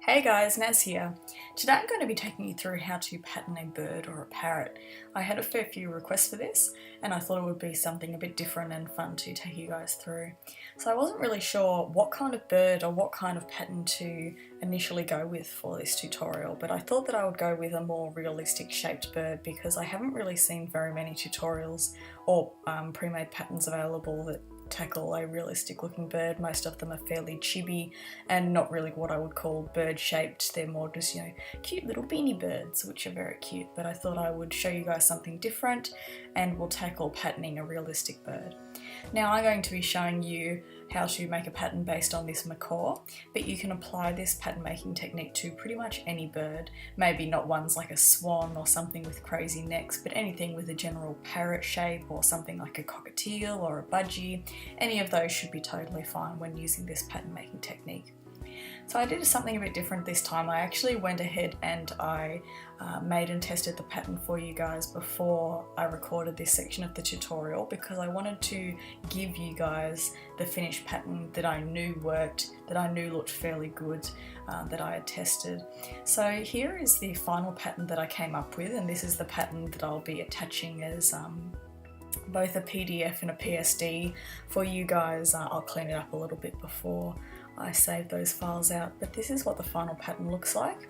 Hey guys, Naz here. Today I'm going to be taking you through how to pattern a bird or a parrot. I had a fair few requests for this and I thought it would be something a bit different and fun to take you guys through. So I wasn't really sure what kind of bird or what kind of pattern to initially go with for this tutorial, but I thought that I would go with a more realistic shaped bird because I haven't really seen very many tutorials or pre-made patterns available that tackle a realistic looking bird. Most of them are fairly chibi and not really what I would call bird shaped. They're more just, cute little beanie birds, which are very cute, but I thought I would show you guys something different and we'll tackle patterning a realistic bird. Now I'm going to be showing you how to make a pattern based on this macaw, but you can apply this pattern making technique to pretty much any bird. Maybe not ones like a swan or something with crazy necks, but anything with a general parrot shape or something like a cockatiel or a budgie. Any of those should be totally fine when using this pattern making technique. So I did something a bit different this time. I actually went ahead and I made and tested the pattern for you guys before I recorded this section of the tutorial because I wanted to give you guys the finished pattern that I knew worked, that I knew looked fairly good, that I had tested. So here is the final pattern that I came up with, and this is the pattern that I'll be attaching as both a PDF and a PSD for you guys. I'll clean it up a little bit before I save those files out, but this is what the final pattern looks like.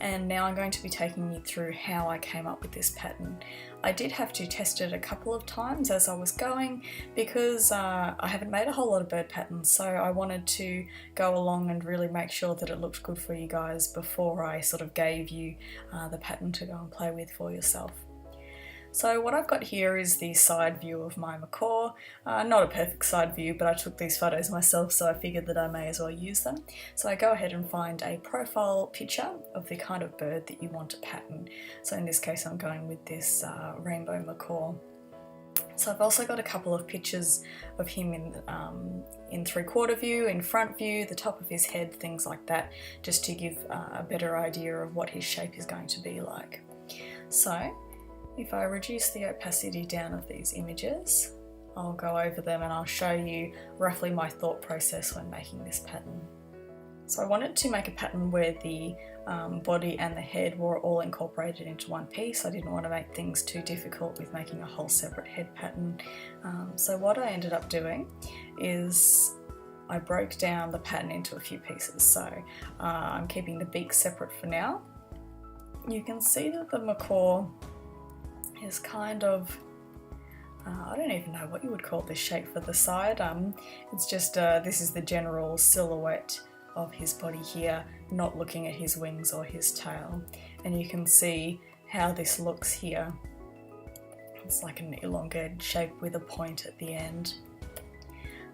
And now I'm going to be taking you through how I came up with this pattern. I did have to test it a couple of times as I was going because I haven't made a whole lot of bird patterns, so I wanted to go along and really make sure that it looked good for you guys before I sort of gave you the pattern to go and play with for yourself. So what I've got here is the side view of my macaw. Not a perfect side view, but I took these photos myself, so I figured that I may as well use them. So I go ahead and find a profile picture of the kind of bird that you want to pattern. So in this case I'm going with this rainbow macaw. So I've also got a couple of pictures of him in three-quarter view, in front view, the top of his head, things like that, just to give a better idea of what his shape is going to be like. So if I reduce the opacity down of these images, I'll go over them and I'll show you roughly my thought process when making this pattern. So I wanted to make a pattern where the body and the head were all incorporated into one piece. I didn't want to make things too difficult with making a whole separate head pattern. So what I ended up doing is I broke down the pattern into a few pieces. So I'm keeping the beak separate for now. You can see that the macaw is kind of, I don't even know what you would call this shape for the side. It's just, this is the general silhouette of his body here, not looking at his wings or his tail. And you can see how this looks here. It's like an elongated shape with a point at the end.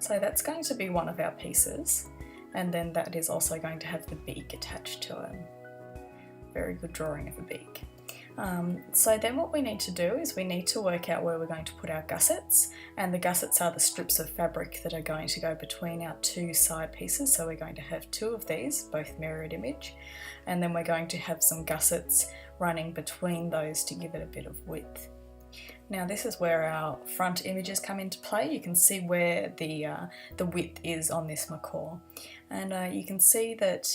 So that's going to be one of our pieces. And then that is also going to have the beak attached to it. Very good drawing of a beak. So then what we need to do is we need to work out where we're going to put our gussets, and the gussets are the strips of fabric that are going to go between our two side pieces. So we're going to have two of these, both mirrored image, and then we're going to have some gussets running between those to give it a bit of width. Now this is where our front images come into play. You can see where the width is on this macaw, and you can see that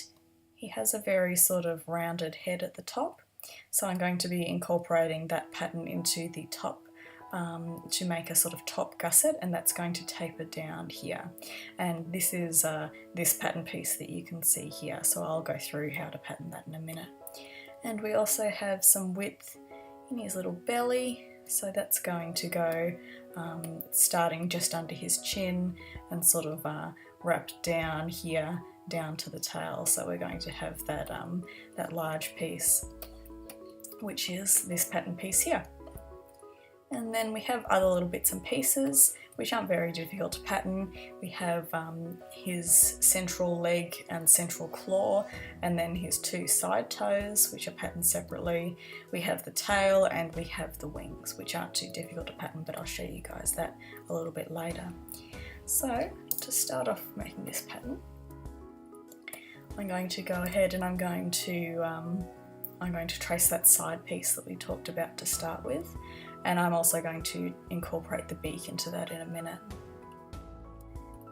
he has a very sort of rounded head at the top. So I'm going to be incorporating that pattern into the top to make a sort of top gusset, and that's going to taper down here. And this is this pattern piece that you can see here, so I'll go through how to pattern that in a minute. And we also have some width in his little belly, so that's going to go starting just under his chin and sort of wrapped down here down to the tail. So we're going to have that, that large piece, which is this pattern piece here. And then we have other little bits and pieces which aren't very difficult to pattern. We have his central leg and central claw, and then his two side toes, which are patterned separately. We have the tail and we have the wings, which aren't too difficult to pattern, but I'll show you guys that a little bit later. So to start off making this pattern, I'm going to go ahead and I'm going to trace that side piece that we talked about to start with, and I'm also going to incorporate the beak into that in a minute.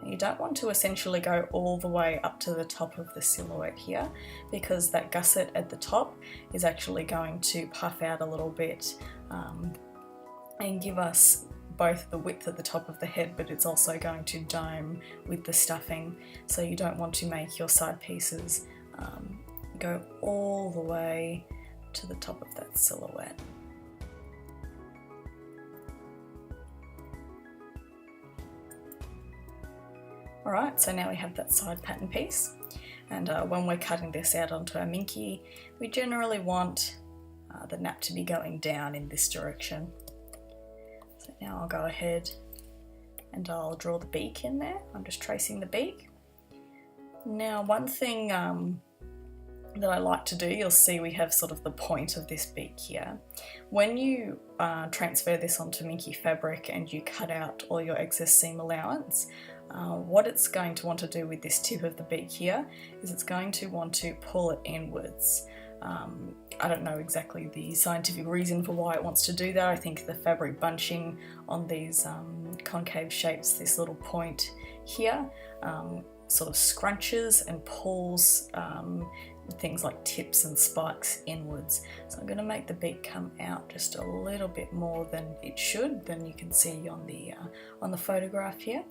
You don't want to essentially go all the way up to the top of the silhouette here, because that gusset at the top is actually going to puff out a little bit and give us both the width at the top of the head, but it's also going to dome with the stuffing. So you don't want to make your side pieces go all the way to the top of that silhouette. Alright, so now we have that side pattern piece, and when we're cutting this out onto our minky, we generally want the nap to be going down in this direction. So now I'll go ahead and I'll draw the beak in there. I'm just tracing the beak. Now one thing that I like to do, you'll see we have sort of the point of this beak here. When you transfer this onto minky fabric and you cut out all your excess seam allowance, what it's going to want to do with this tip of the beak here is it's going to want to pull it inwards. I don't know exactly the scientific reason for why it wants to do that. I think the fabric bunching on these concave shapes, this little point here, sort of scrunches and pulls things like tips and spikes inwards. So I'm going to make the beak come out just a little bit more than it should, than you can see on the photograph here.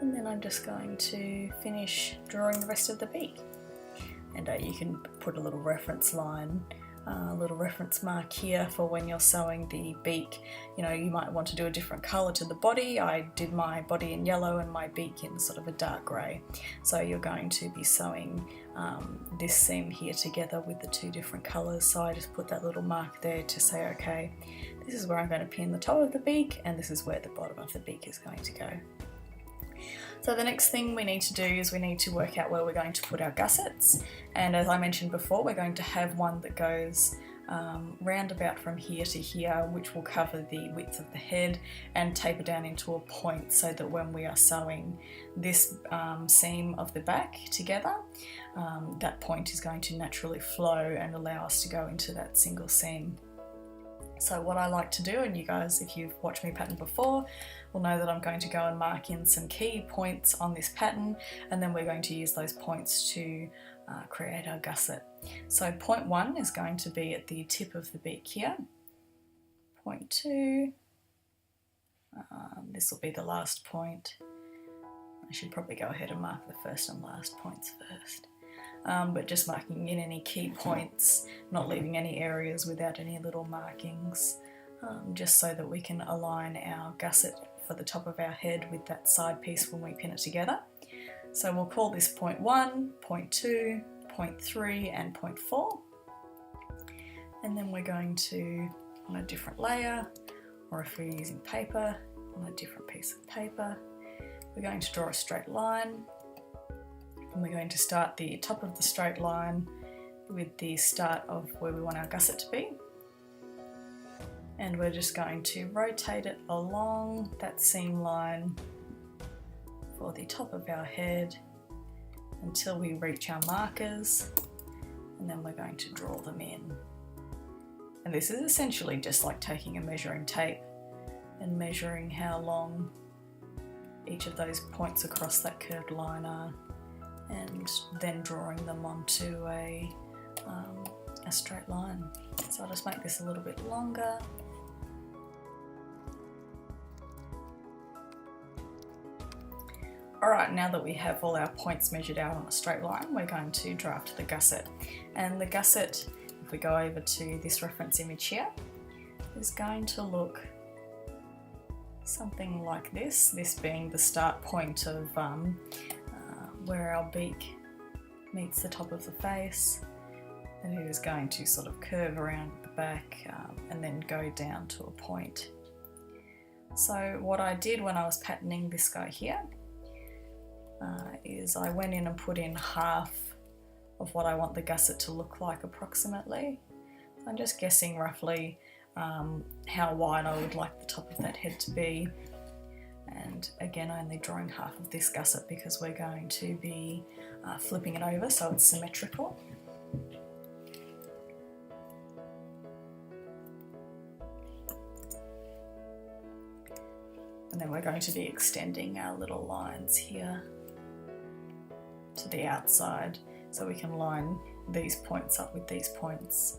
And then I'm just going to finish drawing the rest of the beak. And you can put a little reference line, a little reference mark here for when you're sewing the beak. You know, you might want to do a different colour to the body. I did my body in yellow and my beak in sort of a dark grey. So you're going to be sewing this seam here together with the two different colours. So I just put that little mark there to say, okay, this is where I'm going to pin the top of the beak and this is where the bottom of the beak is going to go. So the next thing we need to do is we need to work out where we're going to put our gussets, and as I mentioned before, we're going to have one that goes round about from here to here, which will cover the width of the head and taper down into a point, so that when we are sewing this seam of the back together, that point is going to naturally flow and allow us to go into that single seam. So what I like to do, and you guys, if you've watched me pattern before, will know that I'm going to go and mark in some key points on this pattern, and then we're going to use those points to create our gusset. So point 1 is going to be at the tip of the beak here. Point 2, this will be the last point. I should probably go ahead and mark the first and last points first. But just marking in any key points, not leaving any areas without any little markings, just so that we can align our gusset for the top of our head with that side piece when we pin it together. So we'll call this point 1, point 2, point 3 and point 4. And then we're going to, on a different layer, or if we're using paper, on a different piece of paper, we're going to draw a straight line. And we're going to start the top of the straight line with the start of where we want our gusset to be. And we're just going to rotate it along that seam line for the top of our head until we reach our markers, and then we're going to draw them in. And this is essentially just like taking a measuring tape and measuring how long each of those points across that curved line are, and then drawing them onto a straight line. So I'll just make this a little bit longer. Alright, now that we have all our points measured out on a straight line, we're going to draft the gusset. And the gusset, if we go over to this reference image here, is going to look something like this, this being the start point of where our beak meets the top of the face, and it is going to sort of curve around the back and then go down to a point. So what I did when I was patterning this guy here is I went in and put in half of what I want the gusset to look like approximately. I'm just guessing roughly how wide I would like the top of that head to be. And again, only drawing half of this gusset because we're going to be flipping it over so it's symmetrical. And then we're going to be extending our little lines here to the outside so we can line these points up with these points.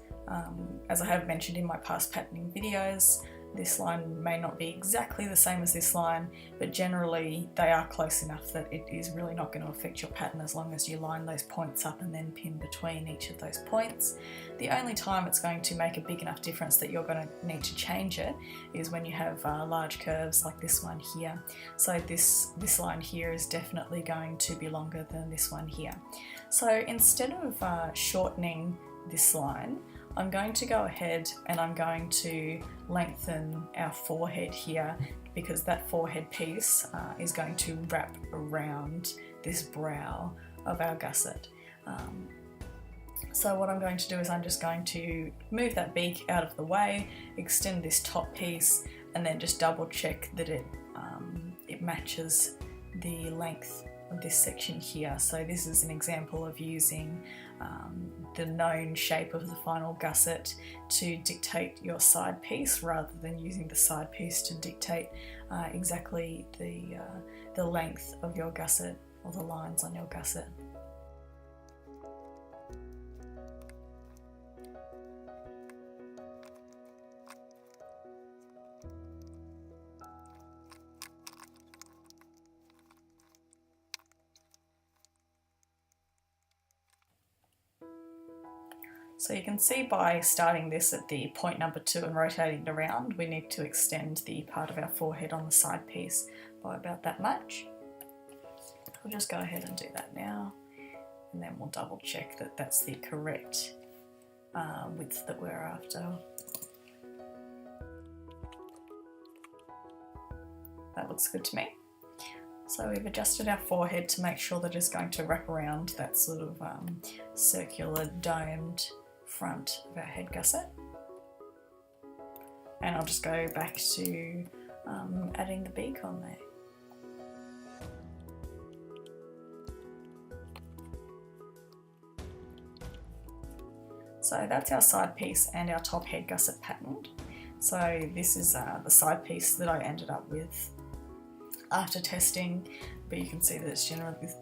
As I have mentioned in my past patterning videos, this line may not be exactly the same as this line, but generally they are close enough that it is really not going to affect your pattern as long as you line those points up and then pin between each of those points. The only time it's going to make a big enough difference that you're going to need to change it is when you have large curves like this one here. So this line here is definitely going to be longer than this one here. So instead of shortening this line, I'm going to go ahead and I'm going to lengthen our forehead here, because that forehead piece is going to wrap around this brow of our gusset. So what I'm going to do is I'm just going to move that beak out of the way, extend this top piece, and then just double check that it matches the length of this section here. So this is an example of using the known shape of the final gusset to dictate your side piece, rather than using the side piece to dictate exactly the length of your gusset or the lines on your gusset. So you can see by starting this at the point number 2 and rotating it around, we need to extend the part of our forehead on the side piece by about that much. We'll just go ahead and do that now, and then we'll double check that that's the correct width that we're after. That looks good to me. So we've adjusted our forehead to make sure that it's going to wrap around that sort of circular domed front of our head gusset. And I'll just go back to adding the beak on there. So that's our side piece and our top head gusset patterned. So this is the side piece that I ended up with after testing, but you can see that it's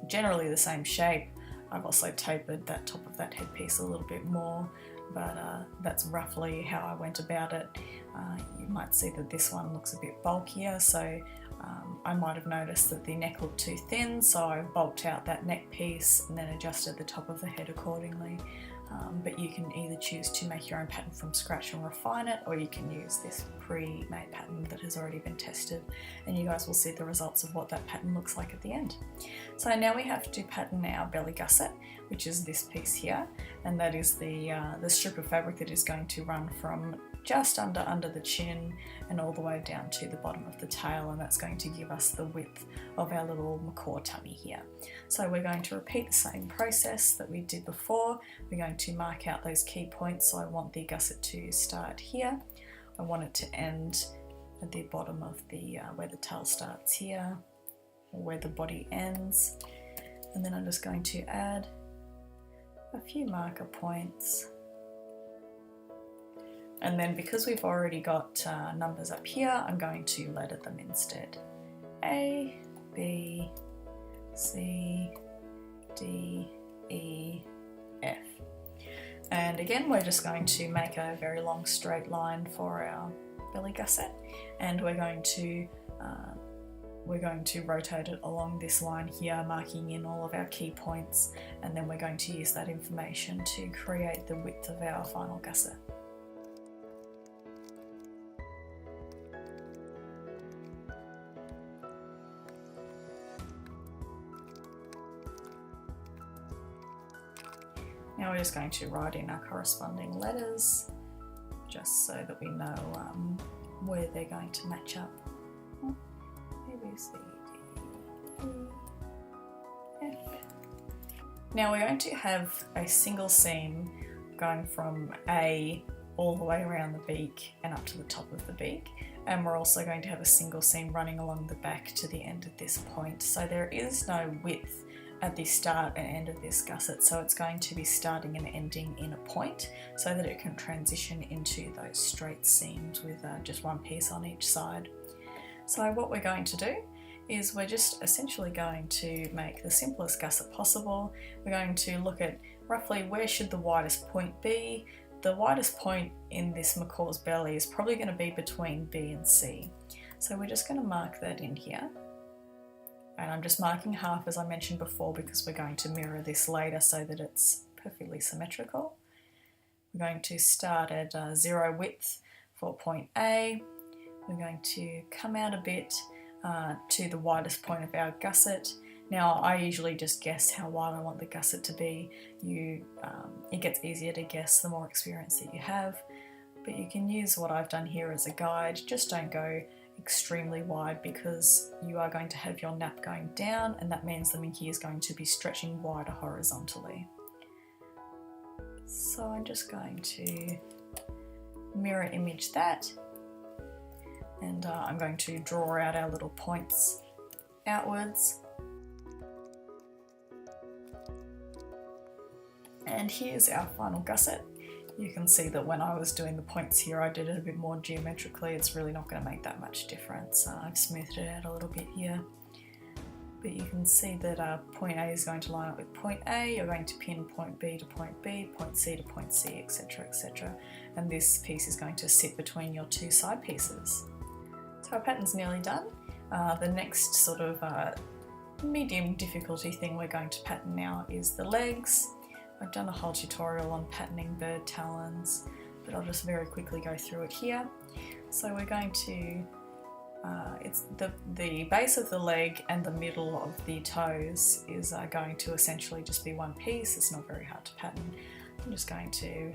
generally the same shape. I've also tapered that top of that headpiece a little bit more, but that's roughly how I went about it. You might see that this one looks a bit bulkier, so I might have noticed that the neck looked too thin, so I bulked out that neck piece and then adjusted the top of the head accordingly. But you can either choose to make your own pattern from scratch and refine it, or you can use this pre-made pattern that has already been tested, and you guys will see the results of what that pattern looks like at the end. So now we have to pattern our belly gusset, which is this piece here, and that is the strip of fabric that is going to run from just under the chin and all the way down to the bottom of the tail, and that's going to give us the width of our little macaw tummy here. So we're going to repeat the same process that we did before. We're going to mark out those key points. So I want the gusset to start here. I want it to end at the bottom of the where the tail starts here, or where the body ends, and then I'm just going to add a few marker points. And then because we've already got numbers up here, I'm going to letter them instead. A, B, C, D, E, F. And again, we're just going to make a very long straight line for our belly gusset, and we're going to rotate it along this line here, marking in all of our key points, and then we're going to use that information to create the width of our final gusset. Now we're just going to write in our corresponding letters, just so that we know where they're going to match up. A, B, C, D, E, F. Now we're going to have a single seam going from A all the way around the beak and up to the top of the beak, and we're also going to have a single seam running along the back to the end of this point. So there is no width at the start and end of this gusset, so it's going to be starting and ending in a point so that it can transition into those straight seams with just one piece on each side. So what we're going to do is we're just essentially going to make the simplest gusset possible. We're going to look at roughly where should the widest point be. The widest point in this macaw's belly is probably going to be between B and C. So we're just going to mark that in here. And I'm just marking half, as I mentioned before, because we're going to mirror this later so that it's perfectly symmetrical. We're going to start at 0 width for point A. We're going to come out a bit to the widest point of our gusset. Now I usually just guess how wide I want the gusset to be. It gets easier to guess the more experience that you have, but you can use what I've done here as a guide. Just don't go extremely wide because you are going to have your nap going down, and that means the minky is going to be stretching wider horizontally. So I'm just going to mirror image that, and I'm going to draw out our little points outwards. And here's our final gusset. You can see that when I was doing the points here, I did it a bit more geometrically. It's really not going to make that much difference. I've smoothed it out a little bit here. But you can see that point A is going to line up with point A, you're going to pin point B to point B, point C to point C, etc, etc. And this piece is going to sit between your two side pieces. So our pattern's nearly done. The next sort of medium difficulty thing we're going to pattern now is the legs. I've done a whole tutorial on patterning bird talons, but I'll just very quickly go through it here. So we're going to, it's the base of the leg and the middle of the toes is going to essentially just be one piece. It's not very hard to pattern. I'm just going to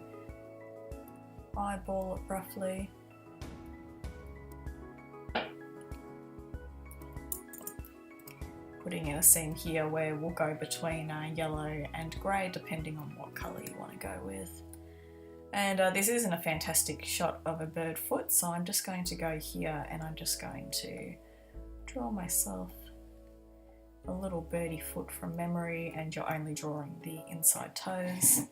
eyeball it roughly. Putting in a seam here where we'll go between yellow and grey depending on what colour you want to go with. And this isn't a fantastic shot of a bird foot, so I'm just going to go here and I'm just going to draw myself a little birdie foot from memory, and you're only drawing the inside toes.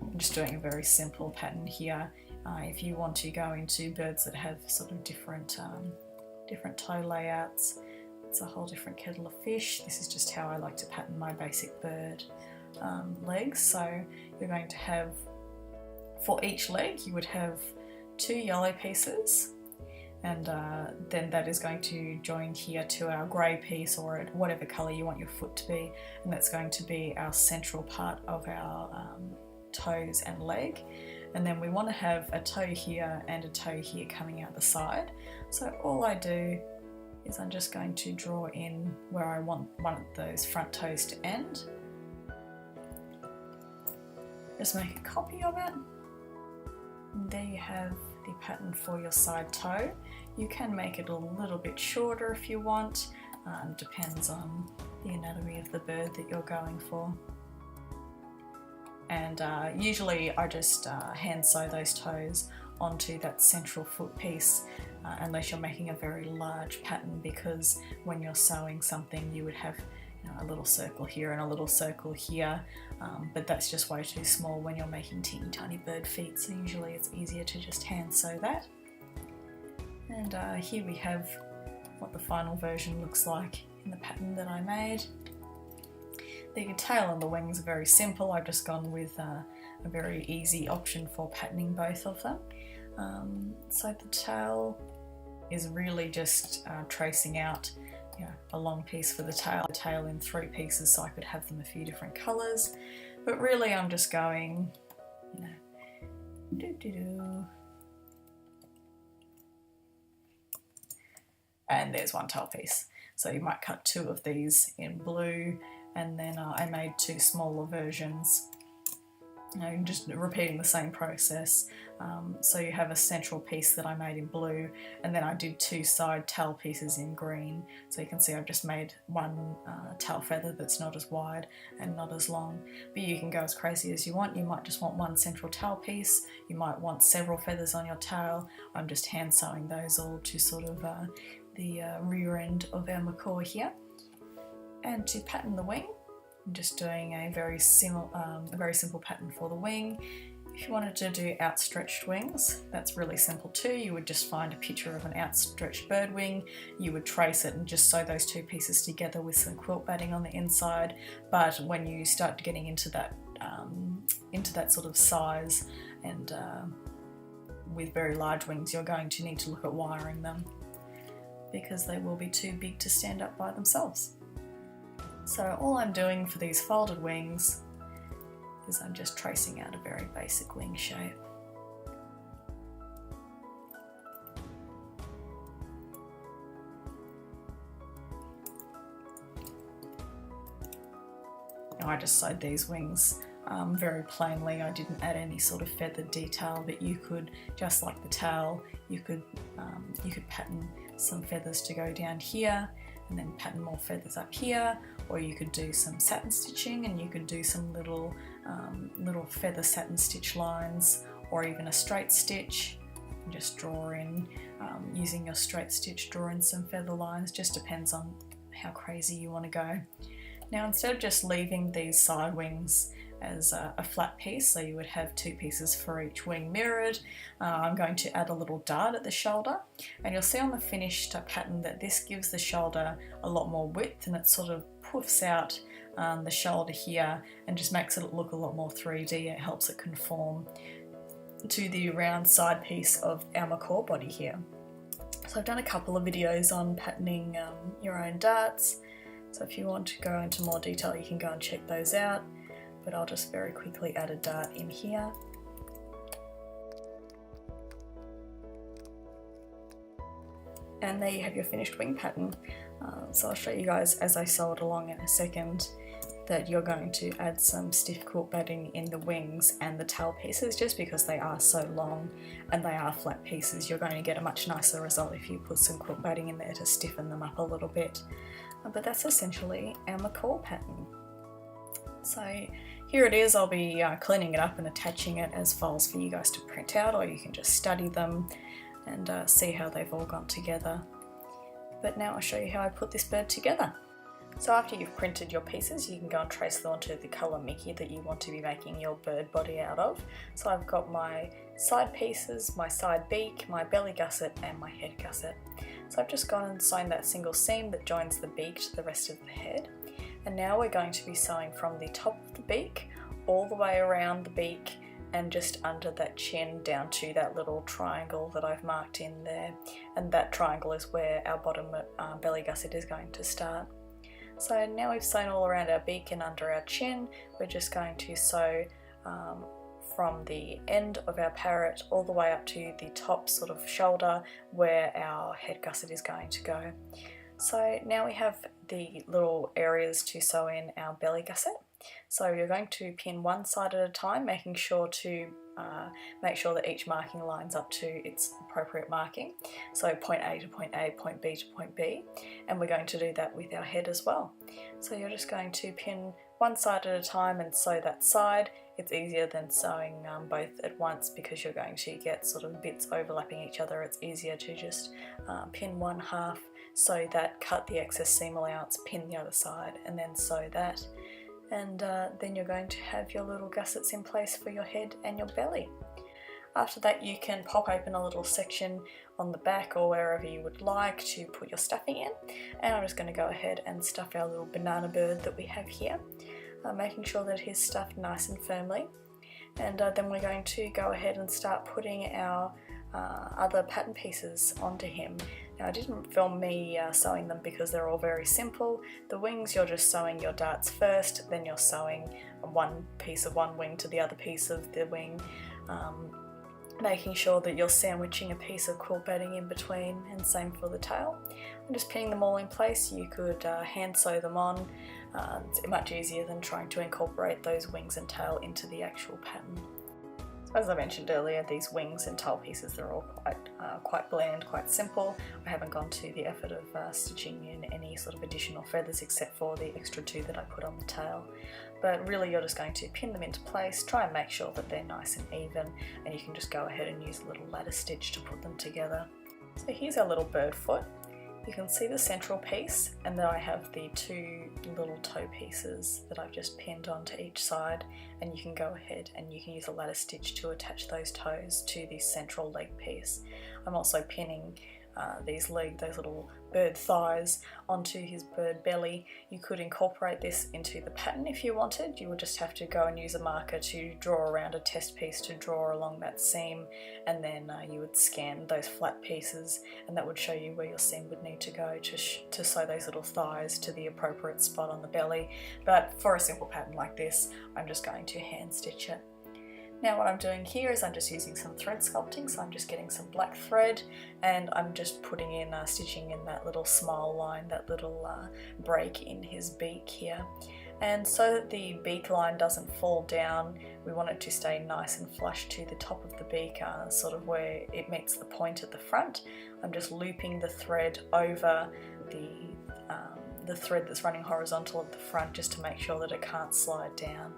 I'm just doing a very simple pattern here. If you want to go into birds that have sort of different toe layouts, it's a whole different kettle of fish. This is just how I like to pattern my basic bird legs. So you're going to have, for each leg, you would have 2 yellow pieces, and then that is going to join here to our grey piece, or whatever colour you want your foot to be, and that's going to be our central part of our toes and leg. And then we want to have a toe here and a toe here coming out the side. So all I do is I'm just going to draw in where I want one of those front toes to end. Just make a copy of it. And there you have the pattern for your side toe. You can make it a little bit shorter if you want. Depends on the anatomy of the bird that you're going for. And usually I just hand sew those toes onto that central foot piece, unless you're making a very large pattern, because when you're sewing something you would have a little circle here and a little circle here, but that's just way too small when you're making teeny tiny bird feet, so usually it's easier to just hand sew that. And here we have what the final version looks like in the pattern that I made. The tail and the wings are very simple. I've just gone with a very easy option for patterning both of them. So the tail is really just tracing out a long piece for the tail in 3 pieces, so I could have them a few different colours. But really I'm just going, doo-doo-doo. And there's one tail piece. So you might cut 2 of these in blue, and then I made 2 smaller versions, just repeating the same process. So you have a central piece that I made in blue, and then I did 2 side tail pieces in green. So you can see I've just made one tail feather that's not as wide and not as long. But you can go as crazy as you want. You might just want one central tail piece. You might want several feathers on your tail. I'm just hand sewing those all to sort of the rear end of our macaw here. And to pattern the wing, I'm just doing a very simple pattern for the wing. If you wanted to do outstretched wings, that's really simple too. You would just find a picture of an outstretched bird wing, you would trace it and just sew those two pieces together with some quilt batting on the inside. But when you start getting into that sort of size and with very large wings, you're going to need to look at wiring them because they will be too big to stand up by themselves. So all I'm doing for these folded wings is I'm just tracing out a very basic wing shape. Now I just sewed these wings very plainly. I didn't add any sort of feathered detail, but you could, just like the tail, you could pattern some feathers to go down here and then pattern more feathers up here, or you could do some satin stitching and you could do some little feather satin stitch lines, or even a straight stitch and just draw in, using your straight stitch, draw in some feather lines. Just depends on how crazy you want to go. Now instead of just leaving these side wings as a flat piece, so you would have two pieces for each wing mirrored, I'm going to add a little dart at the shoulder, and you'll see on the finished pattern that this gives the shoulder a lot more width, and it sort of puffs out the shoulder here and just makes it look a lot more 3D. It helps it conform to the round side piece of our macaw body here. So I've done a couple of videos on patterning your own darts, so if you want to go into more detail you can go and check those out, but I'll just very quickly add a dart in here. And there you have your finished wing pattern. So I'll show you guys as I sew it along in a second that you're going to add some stiff quilt batting in the wings and the tail pieces, just because they are so long and they are flat pieces. You're going to get a much nicer result if you put some quilt batting in there to stiffen them up a little bit. But that's essentially our macaw pattern. So here it is. I'll be cleaning it up and attaching it as files for you guys to print out, or you can just study them and see how they've all gone together. But now I'll show you how I put this bird together. So after you've printed your pieces, you can go and trace them onto the colour Mickey that you want to be making your bird body out of. So I've got my side pieces, my side beak, my belly gusset and my head gusset. So I've just gone and sewn that single seam that joins the beak to the rest of the head. And now we're going to be sewing from the top of the beak all the way around the beak and just under that chin down to that little triangle that I've marked in there. And that triangle is where our bottom belly gusset is going to start. So now we've sewn all around our beak and under our chin, we're just going to sew from the end of our parrot all the way up to the top sort of shoulder where our head gusset is going to go. So now we have the little areas to sew in our belly gusset. So you're going to pin one side at a time, making sure to make sure that each marking lines up to its appropriate marking. So point A to point A, point B to point B, and we're going to do that with our head as well. So you're just going to pin one side at a time and sew that side. It's easier than sewing both at once because you're going to get sort of bits overlapping each other. It's easier to just pin one half, sew that, cut the excess seam allowance, pin the other side, and then sew that. And then you're going to have your little gussets in place for your head and your belly. After that you can pop open a little section on the back or wherever you would like to put your stuffing in, and I'm just going to go ahead and stuff our little banana bird that we have here, making sure that he's stuffed nice and firmly. And then we're going to go ahead and start putting our other pattern pieces onto him. Now I didn't film me sewing them because they're all very simple. The wings, you're just sewing your darts first, then you're sewing one piece of one wing to the other piece of the wing, making sure that you're sandwiching a piece of quilt batting in between, and same for the tail. I'm just pinning them all in place. You could hand sew them on. It's much easier than trying to incorporate those wings and tail into the actual pattern. As I mentioned earlier, these wings and tail pieces, they're all quite bland, quite simple. I haven't gone to the effort of stitching in any sort of additional feathers except for the extra two that I put on the tail. But really you're just going to pin them into place, try and make sure that they're nice and even, and you can just go ahead and use a little ladder stitch to put them together. So here's our little bird foot. you can see the central piece, and then I have the two little toe pieces that I've just pinned onto each side, and you can go ahead and you can use a ladder stitch to attach those toes to the central leg piece. I'm also pinning those little bird thighs onto his bird belly. You could incorporate this into the pattern if you wanted. You would just have to go and use a marker to draw around a test piece to draw along that seam, and then you would scan those flat pieces, and that would show you where your seam would need to go to sew those little thighs to the appropriate spot on the belly. But for a simple pattern like this, I'm just going to hand stitch it. Now what I'm doing here is I'm just using some thread sculpting, so I'm just getting some black thread and I'm just putting in, stitching in that little smile line, that little break in his beak here. And so that the beak line doesn't fall down, we want it to stay nice and flush to the top of the beak, sort of where it meets the point at the front. I'm just looping the thread over the thread that's running horizontal at the front, just to make sure that it can't slide down.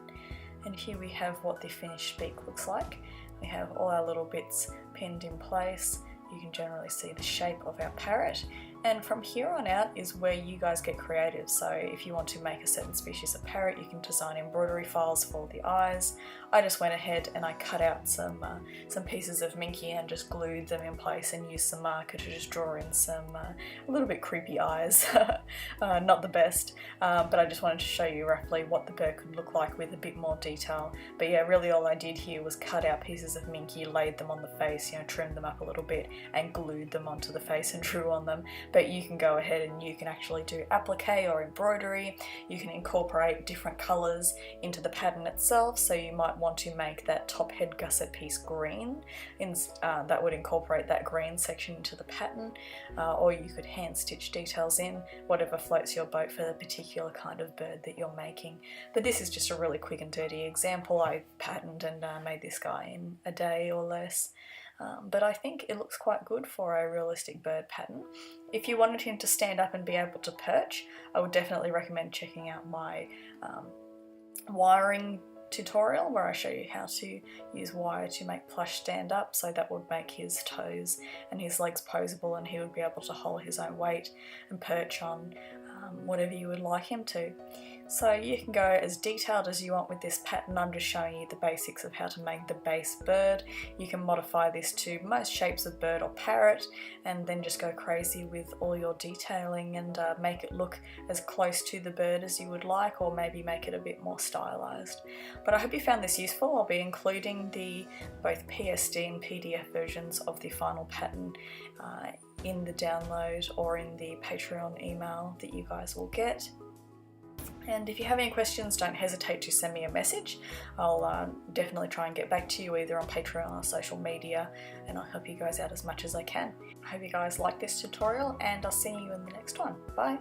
And here we have what the finished beak looks like. We have all our little bits pinned in place. You can generally see the shape of our parrot, and from here on out is where you guys get creative. So if you want to make a certain species of parrot, you can design embroidery files for the eyes. I just went ahead and I cut out some pieces of minky and just glued them in place and used some marker to just draw in some a little bit creepy eyes. Not the best, but I just wanted to show you roughly what the bird could look like with a bit more detail. But yeah, really all I did here was cut out pieces of minky, laid them on the face, trimmed them up a little bit and glued them onto the face and drew on them. But you can go ahead and you can actually do applique or embroidery. You can incorporate different colours into the pattern itself, so you might want to make that top head gusset piece green. That would incorporate that green section into the pattern, or you could hand stitch details in, whatever floats your boat for the particular kind of bird that you're making. But this is just a really quick and dirty example. I patterned and made this guy in a day or less. But I think it looks quite good for a realistic bird pattern. If you wanted him to stand up and be able to perch, I would definitely recommend checking out my wiring tutorial, where I show you how to use wire to make plush stand up, so that would make his toes and his legs posable and he would be able to hold his own weight and perch on whatever you would like him to. So you can go as detailed as you want with this pattern. I'm just showing you the basics of how to make the base bird. You can modify this to most shapes of bird or parrot, and then just go crazy with all your detailing and make it look as close to the bird as you would like, or maybe make it a bit more stylized. But I hope you found this useful. I'll be including both PSD and PDF versions of the final pattern in the download or in the Patreon email that you guys will get. And if you have any questions, don't hesitate to send me a message. I'll definitely try and get back to you either on Patreon or social media, and I'll help you guys out as much as I can. I hope you guys like this tutorial, and I'll see you in the next one. Bye!